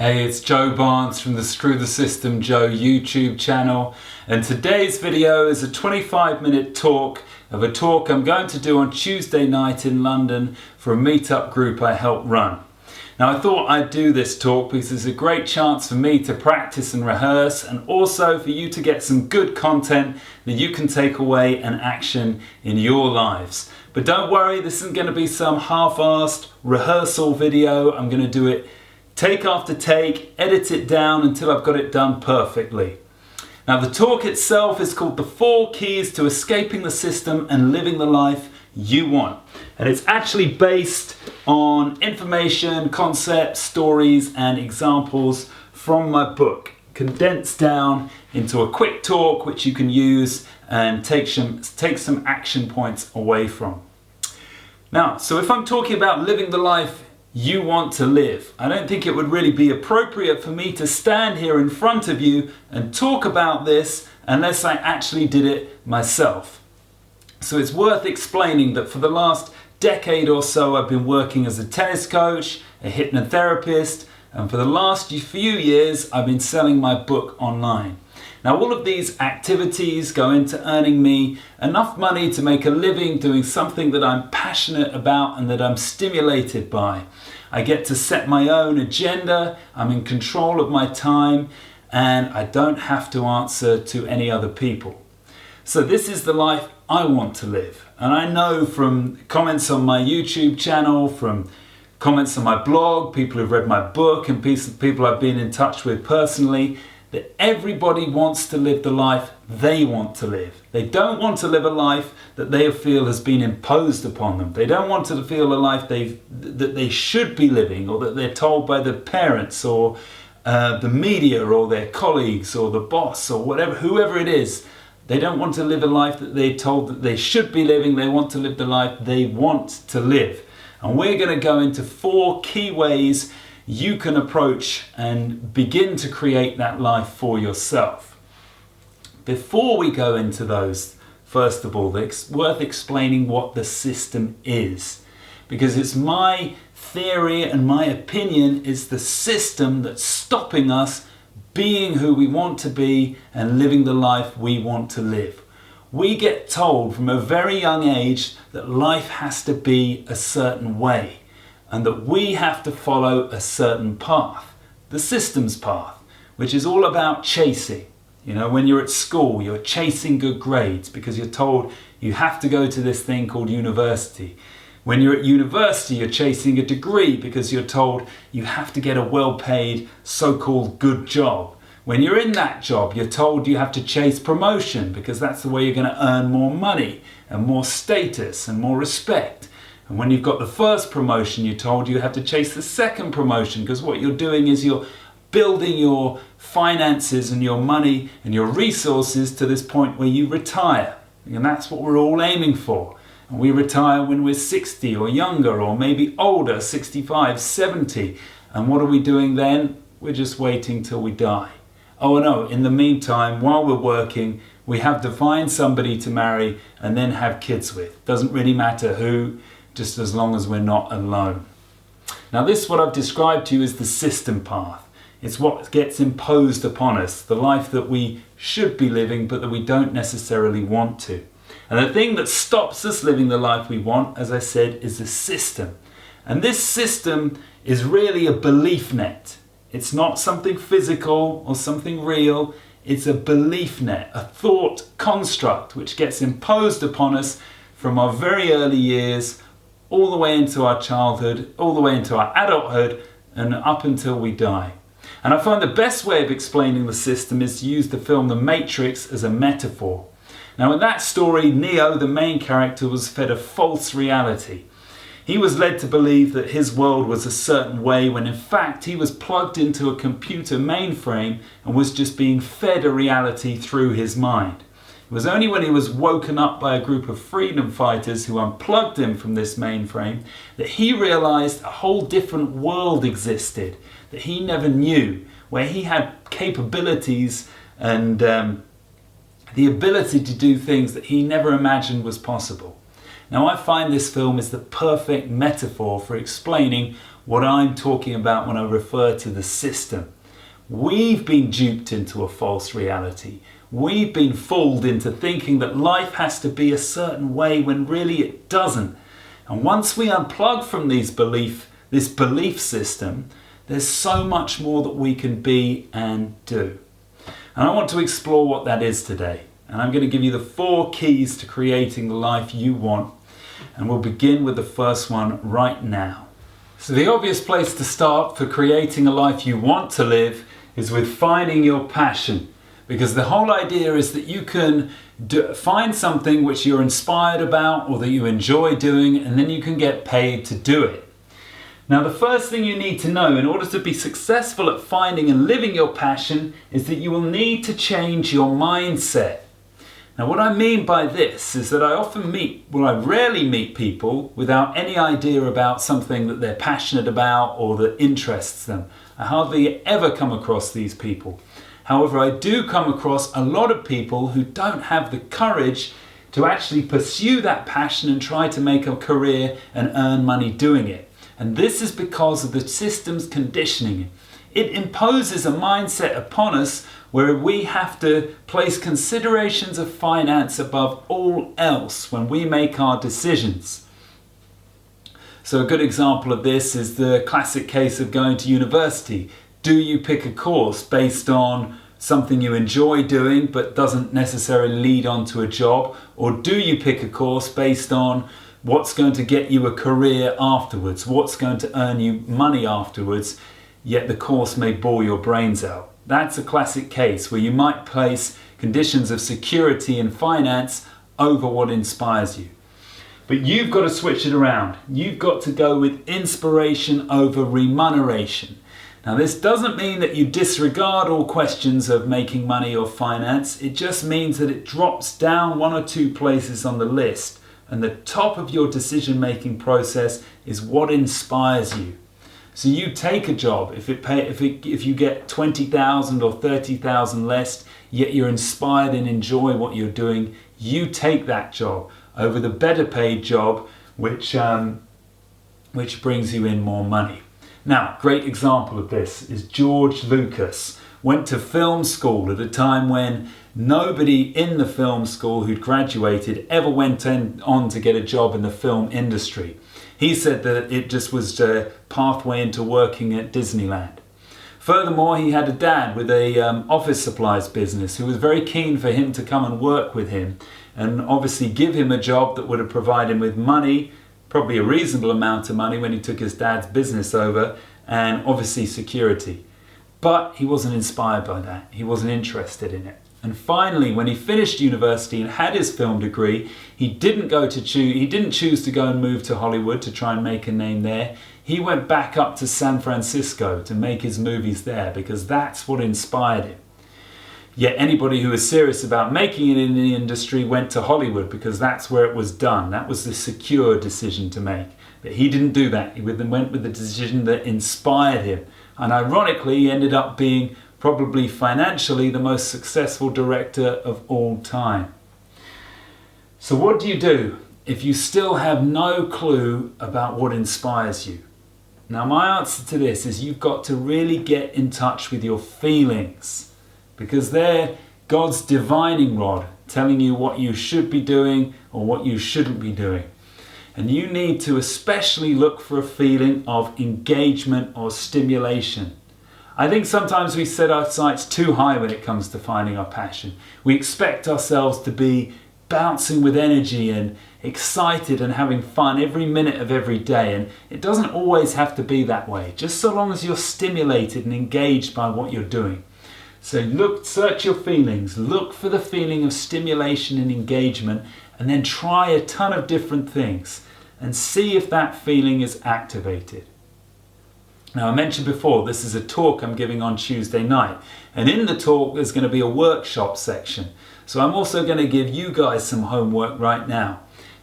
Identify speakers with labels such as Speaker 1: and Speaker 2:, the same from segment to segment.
Speaker 1: Hey, it's Joe Barnes from the Screw the System Joe YouTube channel, and today's video is a 25-minute talk of a talk I'm going to do on Tuesday night in London for a meetup group I help run. Now I thought I'd do this talk because it's a great chance for me to practice and rehearse, and also for you to get some good content that you can take away and action in your lives. But don't worry, this isn't going to be some half-assed rehearsal video. I'm going to do it take after take, edit it down until I've got it done perfectly. Now the talk itself is called The 4 Keys to Escaping the System and Living the Life You Want. And it's actually based on information, concepts, stories and examples from my book, condensed down into a quick talk which you can use and take some action points away from. Now, so if I'm talking about living the life you want to live, I don't think it would really be appropriate for me to stand here in front of you and talk about this unless I actually did it myself. So it's worth explaining that for the last decade or so I've been working as a tennis coach, a hypnotherapist, and for the last few years I've been selling my book online. Now all of these activities go into earning me enough money to make a living doing something that I'm passionate about and that I'm stimulated by. I get to set my own agenda, I'm in control of my time, and I don't have to answer to any other people. So this is the life I want to live. And I know from comments on my YouTube channel, from comments on my blog, people who've read my book and people I've been in touch with personally, that everybody wants to live the life they want to live. They don't want to live a life that they feel has been imposed upon them. They don't want to feel a life that they should be living, or that they're told by their parents or the media or their colleagues or the boss or whatever, whoever it is. They don't want to live a life that they're told that they should be living. They want to live the life they want to live. And we're going to go into 4 key ways you can approach and begin to create that life for yourself. Before we go into those, first of all, it's worth explaining what the system is, because it's my theory and my opinion is the system that's stopping us being who we want to be and living the life we want to live. We get told from a very young age that life has to be a certain way, and that we have to follow a certain path, the system's path, which is all about chasing. You know, when you're at school, you're chasing good grades because you're told you have to go to this thing called university. When you're at university, you're chasing a degree because you're told you have to get a well-paid, so-called good job. When you're in that job, you're told you have to chase promotion because that's the way you're going to earn more money and more status and more respect. And when you've got the first promotion, you're told you have to chase the second promotion, because what you're doing is you're building your finances and your money and your resources to this point where you retire. And that's what we're all aiming for. And we retire when we're 60 or younger, or maybe older, 65, 70. And what are we doing then? We're just waiting till we die. Oh no, in the meantime, while we're working, we have to find somebody to marry and then have kids with. Doesn't really matter who, just as long as we're not alone. Now this, what I've described to you, is the system path. It's what gets imposed upon us, the life that we should be living but that we don't necessarily want to. And the thing that stops us living the life we want, as I said, is the system. And this system is really a belief net. It's not something physical or something real. It's a belief net, a thought construct which gets imposed upon us from our very early years all the way into our childhood, all the way into our adulthood, and up until we die. And I find the best way of explaining the system is to use the film The Matrix as a metaphor. Now in that story, Neo, the main character, was fed a false reality. He was led to believe that his world was a certain way when in fact he was plugged into a computer mainframe and was just being fed a reality through his mind. It was only when he was woken up by a group of freedom fighters who unplugged him from this mainframe that he realized a whole different world existed that he never knew, where he had capabilities and the ability to do things that he never imagined was possible. Now I find this film is the perfect metaphor for explaining what I'm talking about when I refer to the system. We've been duped into a false reality. We've been fooled into thinking that life has to be a certain way when really it doesn't. And once we unplug from this belief system, there's so much more that we can be and do. And I want to explore what that is today. And I'm going to give you the 4 keys to creating the life you want. And we'll begin with the first one right now. So the obvious place to start for creating a life you want to live is with finding your passion. Because the whole idea is that you can find something which you're inspired about or that you enjoy doing, and then you can get paid to do it. Now, the first thing you need to know in order to be successful at finding and living your passion is that you will need to change your mindset. Now, what I mean by this is that I rarely meet people without any idea about something that they're passionate about or that interests them. I hardly ever come across these people. However, I do come across a lot of people who don't have the courage to actually pursue that passion and try to make a career and earn money doing it. And this is because of the system's conditioning. It imposes a mindset upon us where we have to place considerations of finance above all else when we make our decisions. So a good example of this is the classic case of going to university. Do you pick a course based on something you enjoy doing but doesn't necessarily lead on to a job? Or do you pick a course based on what's going to get you a career afterwards, what's going to earn you money afterwards, yet the course may bore your brains out? That's a classic case where you might place conditions of security and finance over what inspires you. But you've got to switch it around. You've got to go with inspiration over remuneration. Now, this doesn't mean that you disregard all questions of making money or finance. It just means that it drops down 1 or 2 places on the list, and the top of your decision-making process is what inspires you. So you take a job, if you get 20,000 or 30,000 less, yet you're inspired and enjoy what you're doing, you take that job over the better paid job which brings you in more money. Now, great example of this is George Lucas. Went to film school at a time when nobody in the film school who'd graduated ever went on to get a job in the film industry. He said that it just was a pathway into working at Disneyland. Furthermore, he had a dad with a office supplies business who was very keen for him to come and work with him and obviously give him a job that would have provided him with money, probably a reasonable amount of money when he took his dad's business over, and obviously security. But he wasn't inspired by that. He wasn't interested in it. And finally, when he finished university and had his film degree, he didn't choose to go and move to Hollywood to try and make a name there. He went back up to San Francisco to make his movies there because that's what inspired him. Yet anybody who was serious about making it in the industry went to Hollywood because that's where it was done. That was the secure decision to make. But he didn't do that. He went with the decision that inspired him. And ironically, he ended up being probably financially the most successful director of all time. So what do you do if you still have no clue about what inspires you? Now, my answer to this is you've got to really get in touch with your feelings, because they're God's divining rod telling you what you should be doing or what you shouldn't be doing. And you need to especially look for a feeling of engagement or stimulation. I think sometimes we set our sights too high when it comes to finding our passion. We expect ourselves to be bouncing with energy and excited and having fun every minute of every day, and it doesn't always have to be that way, just so long as you're stimulated and engaged by what you're doing. So search your feelings, look for the feeling of stimulation and engagement, and then try a ton of different things and see if that feeling is activated. Now, I mentioned before, this is a talk I'm giving on Tuesday night, and in the talk there's going to be a workshop section. So I'm also going to give you guys some homework right now.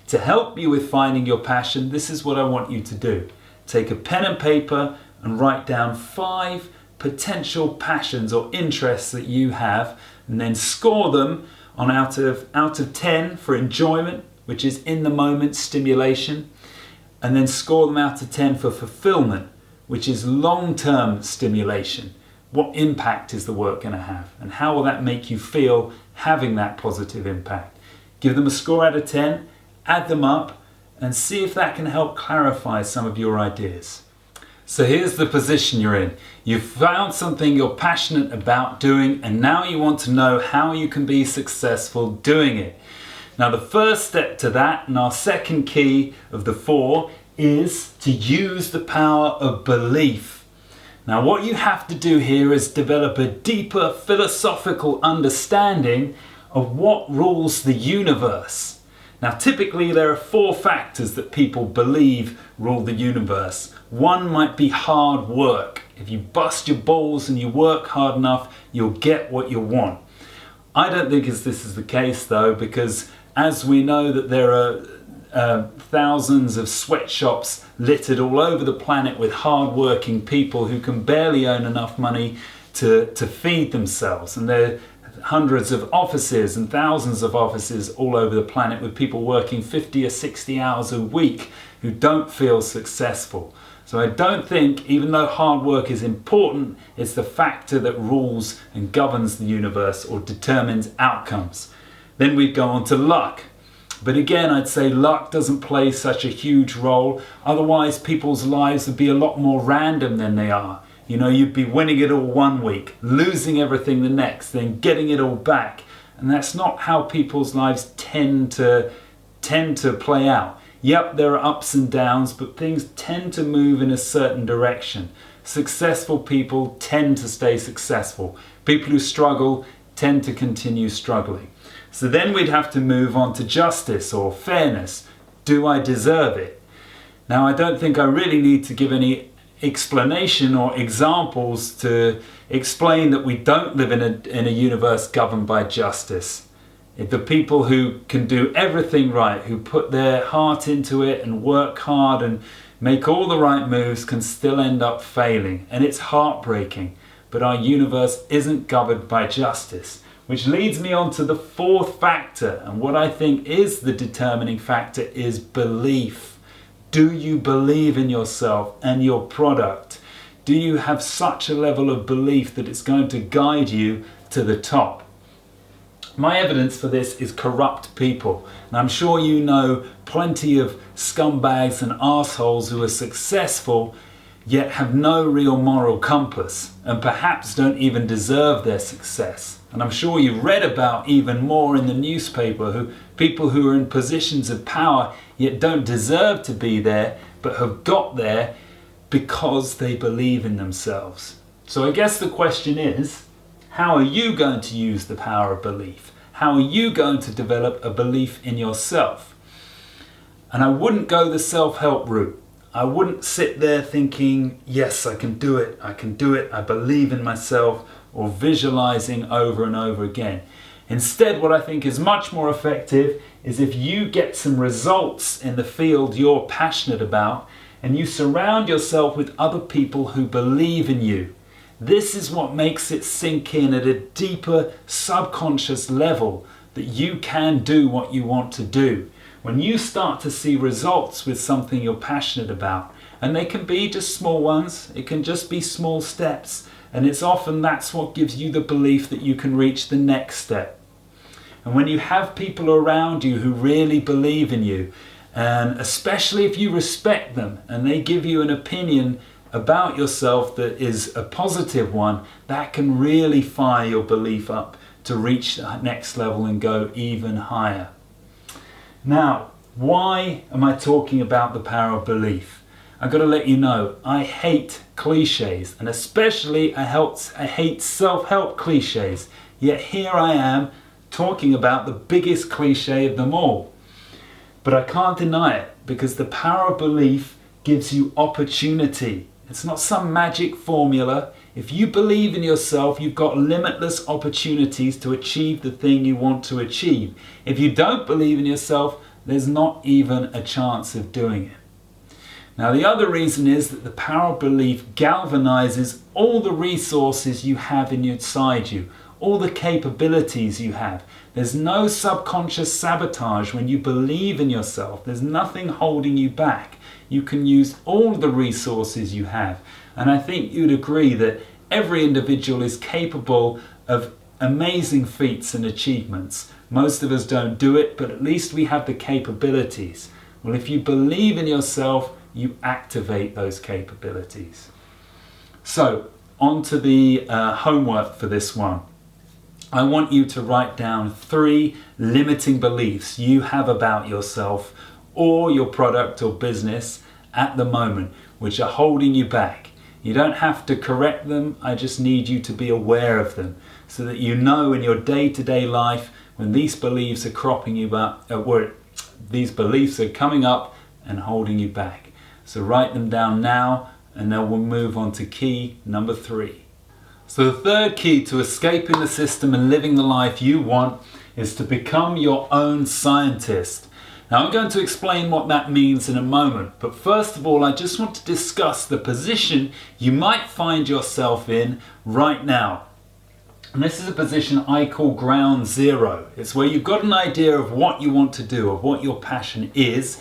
Speaker 1: To help you with finding your passion, this is what I want you to do. Take a pen and paper and write down 5 potential passions or interests that you have, and then score them on out of 10 for enjoyment, which is in the moment stimulation, and then score them out of 10 for fulfillment, which is long-term stimulation. What impact is the work going to have? And how will that make you feel having that positive impact? Give them a score out of 10, add them up, and see if that can help clarify some of your ideas. So here's the position you're in. You've found something you're passionate about doing, and now you want to know how you can be successful doing it. Now the first step to that, and our second key of the 4, is to use the power of belief. Now what you have to do here is develop a deeper philosophical understanding of what rules the universe. Now typically there are 4 factors that people believe rule the universe. One might be hard work. If you bust your balls and you work hard enough, you'll get what you want. I don't think this is the case though, because as we know that there are thousands of sweatshops littered all over the planet with hard-working people who can barely earn enough money to feed themselves. And there are hundreds of offices and thousands of offices all over the planet with people working 50 or 60 hours a week who don't feel successful. So I don't think, even though hard work is important, it's the factor that rules and governs the universe or determines outcomes. Then we go on to luck. But again, I'd say luck doesn't play such a huge role. Otherwise, people's lives would be a lot more random than they are. You know, you'd be winning it all one week, losing everything the next, then getting it all back. And that's not how people's lives tend to play out. Yep, there are ups and downs, but things tend to move in a certain direction. Successful people tend to stay successful. People who struggle tend to continue struggling. So then we'd have to move on to justice or fairness. Do I deserve it? Now, I don't think I really need to give any explanation or examples to explain that we don't live in a universe governed by justice. If the people who can do everything right, who put their heart into it and work hard and make all the right moves, can still end up failing. And it's heartbreaking. But our universe isn't governed by justice. Which leads me on to the 4th factor, and what I think is the determining factor is belief. Do you believe in yourself and your product? Do you have such a level of belief that it's going to guide you to the top? My evidence for this is corrupt people, and I'm sure you know plenty of scumbags and arseholes who are successful yet have no real moral compass and perhaps don't even deserve their success. And I'm sure you read about even more in the newspaper people who are in positions of power yet don't deserve to be there but have got there because they believe in themselves. So I guess the question is, how are you going to use the power of belief? How are you going to develop a belief in yourself? And I wouldn't go the self-help route. I wouldn't sit there thinking, yes, I can do it, I believe in myself, or visualizing over and over again. Instead, what I think is much more effective is if you get some results in the field you're passionate about and you surround yourself with other people who believe in you. This is what makes it sink in at a deeper subconscious level that you can do what you want to do. When you start to see results with something you're passionate about, and they can be just small ones, it can just be small steps, and it's often that's what gives you the belief that you can reach the next step. And when you have people around you who really believe in you, and especially if you respect them and they give you an opinion about yourself that is a positive one, that can really fire your belief up to reach the next level and go even higher. Now, why am I talking about the power of belief? I've got to let you know, I hate cliches, and especially I hate self-help cliches. Yet here I am talking about the biggest cliche of them all. But I can't deny it, because the power of belief gives you opportunity. It's not some magic formula. If you believe in yourself, you've got limitless opportunities to achieve the thing you want to achieve. If you don't believe in yourself, there's not even a chance of doing it. Now, the other reason is that the power of belief galvanizes all the resources you have inside you, all the capabilities you have. There's no subconscious sabotage when you believe in yourself. There's nothing holding you back. You can use all the resources you have. And I think you'd agree that every individual is capable of amazing feats and achievements. Most of us don't do it, but at least we have the capabilities. Well, if you believe in yourself, you activate those capabilities. So, on to the homework for this one. I want you to write down 3 limiting beliefs you have about yourself or your product or business at the moment, which are holding you back. You don't have to correct them, I just need you to be aware of them so that you know in your day-to-day life when these beliefs are cropping you up, these beliefs are coming up and holding you back. So write them down now, and then we'll move on to key number 3. So the third key to escaping the system and living the life you want is to become your own scientist. Now I'm going to explain what that means in a moment, but first of all I just want to discuss the position you might find yourself in right now. And this is a position I call ground zero. It's where you've got an idea of what you want to do, of what your passion is,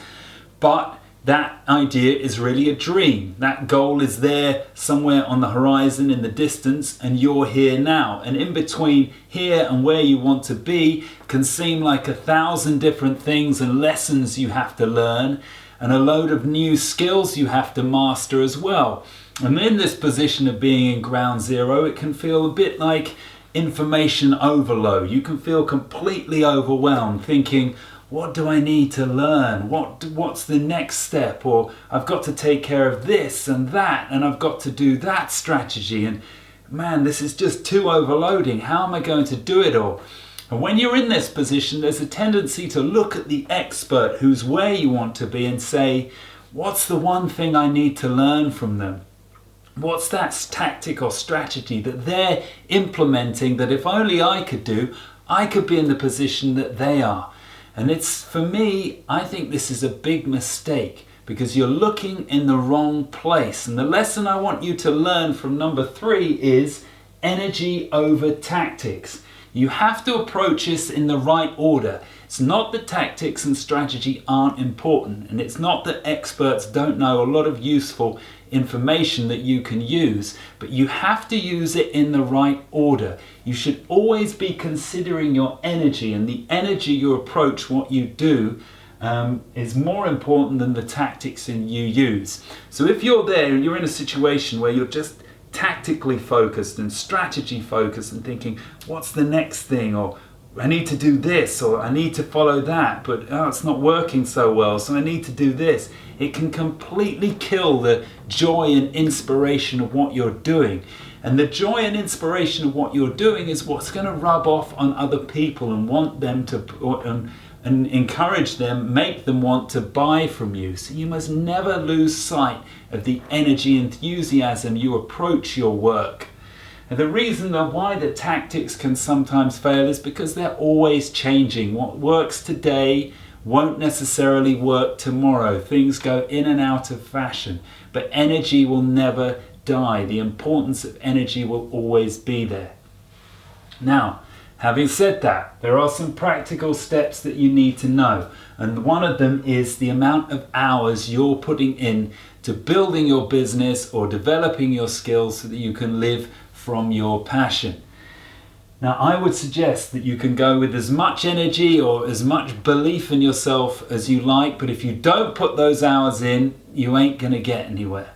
Speaker 1: but that idea is really a dream. That goal is there somewhere on the horizon in the distance, and you're here now. And in between here and where you want to be can seem like 1,000 different things and lessons you have to learn, and a load of new skills you have to master as well. And in this position of being in ground zero, it can feel a bit like information overload. You can feel completely overwhelmed, thinking, what do I need to learn? What's the next step? Or I've got to take care of this and that, and I've got to do that strategy. And man, this is just too overloading. How am I going to do it all? And when you're in this position, there's a tendency to look at the expert who's where you want to be and say, what's the one thing I need to learn from them? What's that tactic or strategy that they're implementing that if only I could do, I could be in the position that they are? And it's, for me, I think this is a big mistake because you're looking in the wrong place. And the lesson I want you to learn from number 3 is energy over tactics. You have to approach this in the right order. It's not that tactics and strategy aren't important, and it's not that experts don't know a lot of useful information that you can use, but you have to use it in the right order. You should always be considering your energy, and the energy you approach what you do is more important than the tactics you use. So if you're there and you're in a situation where you're just tactically focused and strategy focused and thinking, what's the next thing, or I need to do this, or I need to follow that, but it's not working so well, so I need to do this. It can completely kill the joy and inspiration of what you're doing. And the joy and inspiration of what you're doing is what's going to rub off on other people and want them to, and encourage them, make them want to buy from you. So you must never lose sight of the energy, enthusiasm you approach your work. And the reason why the tactics can sometimes fail is because they're always changing. What works today won't necessarily work tomorrow. Things go in and out of fashion, but energy will never die. The importance of energy will always be there. Now, having said that, there are some practical steps that you need to know, and one of them is the amount of hours you're putting in to building your business or developing your skills so that you can live from your passion. Now, I would suggest that you can go with as much energy or as much belief in yourself as you like, but if you don't put those hours in, you ain't going to get anywhere.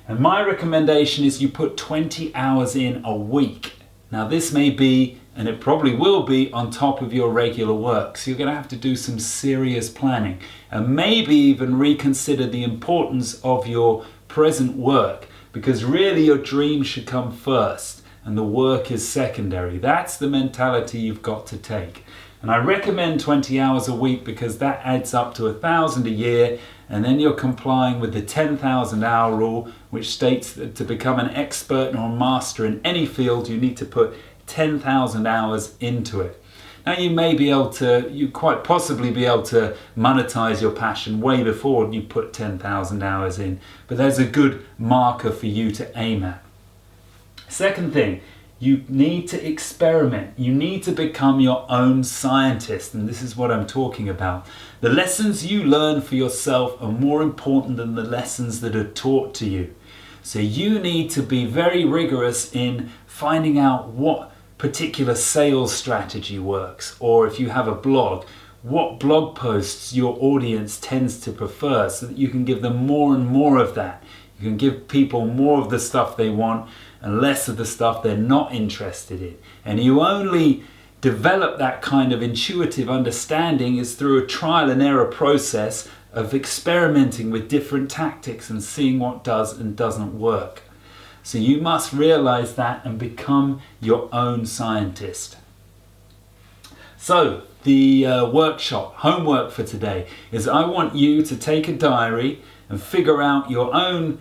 Speaker 1: And my recommendation is you put 20 hours in a week. Now, this may be, and it probably will be, on top of your regular work. So you're going to have to do some serious planning and maybe even reconsider the importance of your present work, because really your dream should come first and the work is secondary. That's the mentality you've got to take. And I recommend 20 hours a week because that adds up to 1,000 a year, and then you're complying with the 10,000 hour rule, which states that to become an expert or a master in any field, you need to put 10,000 hours into it. Now you quite possibly be able to monetize your passion way before you put 10,000 hours in, but there's a good marker for you to aim at. Second thing, You need to experiment. You need to become your own scientist. And this is what I'm talking about. The lessons you learn for yourself are more important than the lessons that are taught to you. So you need to be very rigorous in finding out what particular sales strategy works, or if you have a blog, what blog posts your audience tends to prefer, so that you can give them more and more of that. You can give people more of the stuff they want and less of the stuff they're not interested in. And you only develop that kind of intuitive understanding is through a trial and error process of experimenting with different tactics and seeing what does and doesn't work. So you must realize that and become your own scientist. So the workshop, homework for today is I want you to take a diary and figure out your own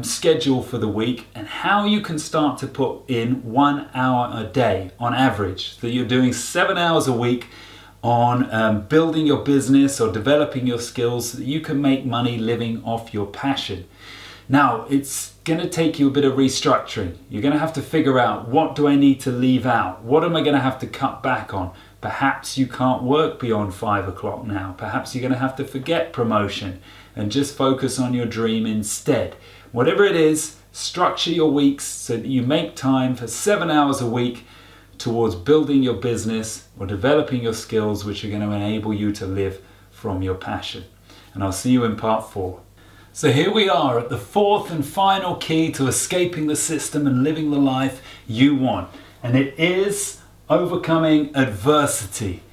Speaker 1: schedule for the week and how you can start to put in 1 hour a day on average. So you're doing 7 hours a week on building your business or developing your skills so that you can make money living off your passion. Now, it's going to take you a bit of restructuring. You're going to have to figure out, what do I need to leave out? What am I going to have to cut back on? Perhaps you can't work beyond 5 o'clock now. Perhaps you're going to have to forget promotion and just focus on your dream instead. Whatever it is, structure your weeks so that you make time for 7 hours a week towards building your business or developing your skills, which are going to enable you to live from your passion. And I'll see you in part 4. So here we are at the 4th and final key to escaping the system and living the life you want. And it is overcoming adversity.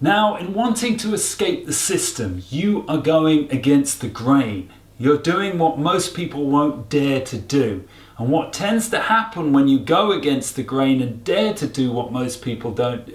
Speaker 1: Now, in wanting to escape the system, you are going against the grain. You're doing what most people won't dare to do. And what tends to happen when you go against the grain and dare to do what most people don't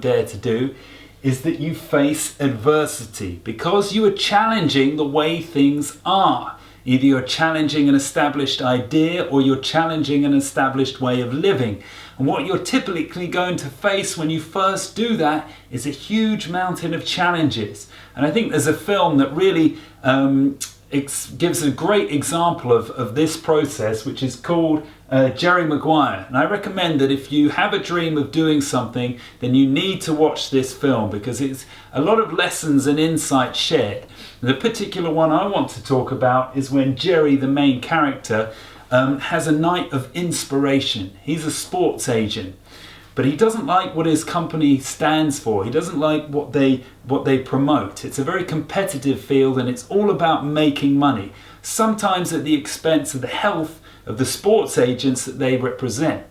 Speaker 1: dare to do is that you face adversity because you are challenging the way things are. Either you're challenging an established idea or you're challenging an established way of living. And what you're typically going to face when you first do that is a huge mountain of challenges. And I think there's a film that really gives a great example of this process, which is called Jerry Maguire. And I recommend that if you have a dream of doing something, then you need to watch this film because it's a lot of lessons and insights shared. The particular one I want to talk about is when Jerry, the main character, has a night of inspiration. He's a sports agent, but he doesn't like what his company stands for. He doesn't like what they promote. It's a very competitive field and it's all about making money, sometimes at the expense of the health of the sports agents that they represent.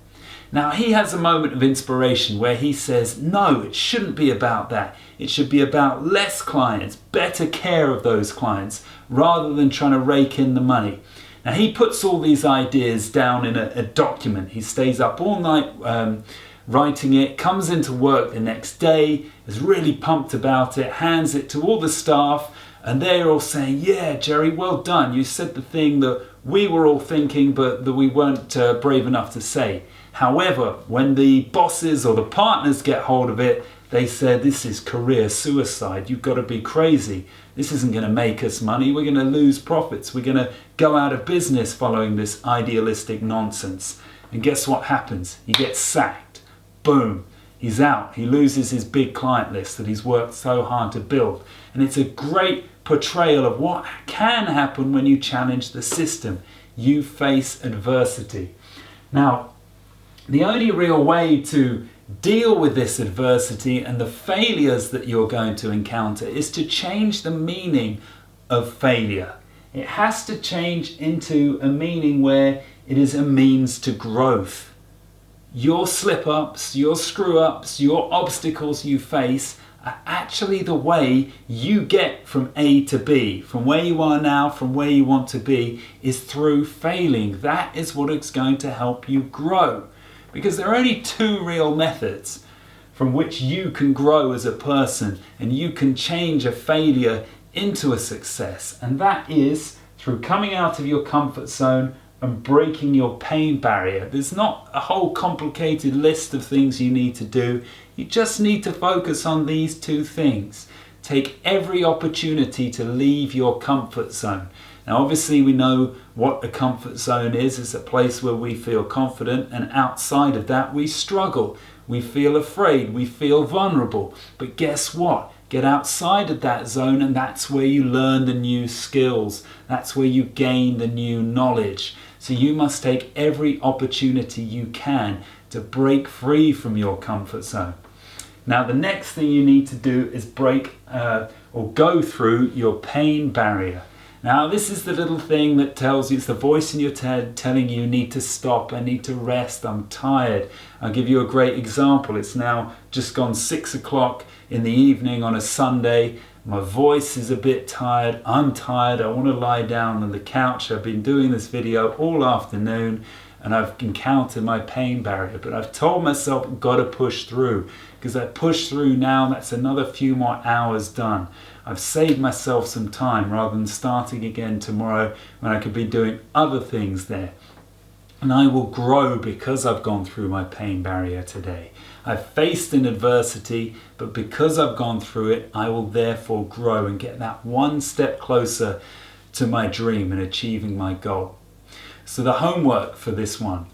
Speaker 1: Now he has a moment of inspiration where he says, no, it shouldn't be about that. It should be about less clients, better care of those clients, rather than trying to rake in the money. Now he puts all these ideas down in a document. He stays up all night writing it, comes into work the next day, is really pumped about it, hands it to all the staff, and they're all saying, yeah, Jerry, well done. You said the thing that we were all thinking, but that we weren't brave enough to say. However, when the bosses or the partners get hold of it, they said, this is career suicide. You've got to be crazy. This isn't going to make us money. We're going to lose profits. We're going to go out of business following this idealistic nonsense. And guess what happens? He gets sacked. Boom. He's out. He loses his big client list that he's worked so hard to build. And it's a great portrayal of what can happen when you challenge the system. You face adversity. Now, the only real way to deal with this adversity and the failures that you're going to encounter is to change the meaning of failure. It has to change into a meaning where it is a means to growth. Your slip-ups, your screw-ups, your obstacles you face are actually the way you get from A to B. From where you are now, from where you want to be, is through failing. That is what is going to help you grow. Because there are only two real methods from which you can grow as a person and you can change a failure into a success. And that is through coming out of your comfort zone and breaking your pain barrier. There's not a whole complicated list of things you need to do. You just need to focus on these two things. Take every opportunity to leave your comfort zone. Now obviously we know what a comfort zone is. It's a place where we feel confident, and outside of that we struggle. We feel afraid, we feel vulnerable. But guess what? Get outside of that zone, and that's where you learn the new skills. That's where you gain the new knowledge. So you must take every opportunity you can to break free from your comfort zone. Now the next thing you need to do is break or go through your pain barrier. Now this is the little thing that tells you, it's the voice in your head telling you need to stop, I need to rest, I'm tired. I'll give you a great example. It's now just gone 6 o'clock in the evening on a Sunday. My voice is a bit tired, I'm tired, I want to lie down on the couch. I've been doing this video all afternoon and I've encountered my pain barrier, but I've told myself I've got to push through, because I push through now, that's another few more hours done. I've saved myself some time rather than starting again tomorrow when I could be doing other things there. And I will grow because I've gone through my pain barrier today. I've faced an adversity, but because I've gone through it, I will therefore grow and get that one step closer to my dream and achieving my goal. So the homework for this one,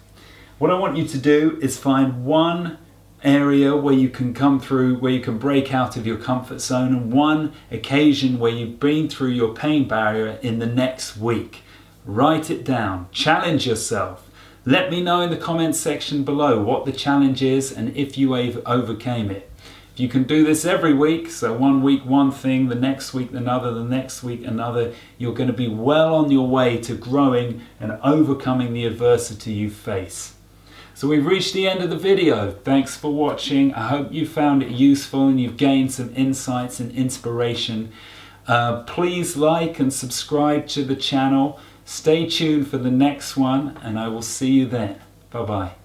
Speaker 1: what I want you to do is find one area where you can come through, where you can break out of your comfort zone, and one occasion where you've been through your pain barrier in the next week. Write it down, challenge yourself. Let me know in the comments section below what the challenge is and if you overcame it. If you can do this every week, so one week one thing, the next week another, the next week another, you're going to be well on your way to growing and overcoming the adversity you face. So we've reached the end of the video. Thanks for watching. I hope you found it useful and you've gained some insights and inspiration. Please like and subscribe to the channel. Stay tuned for the next one, and I will see you then. Bye bye.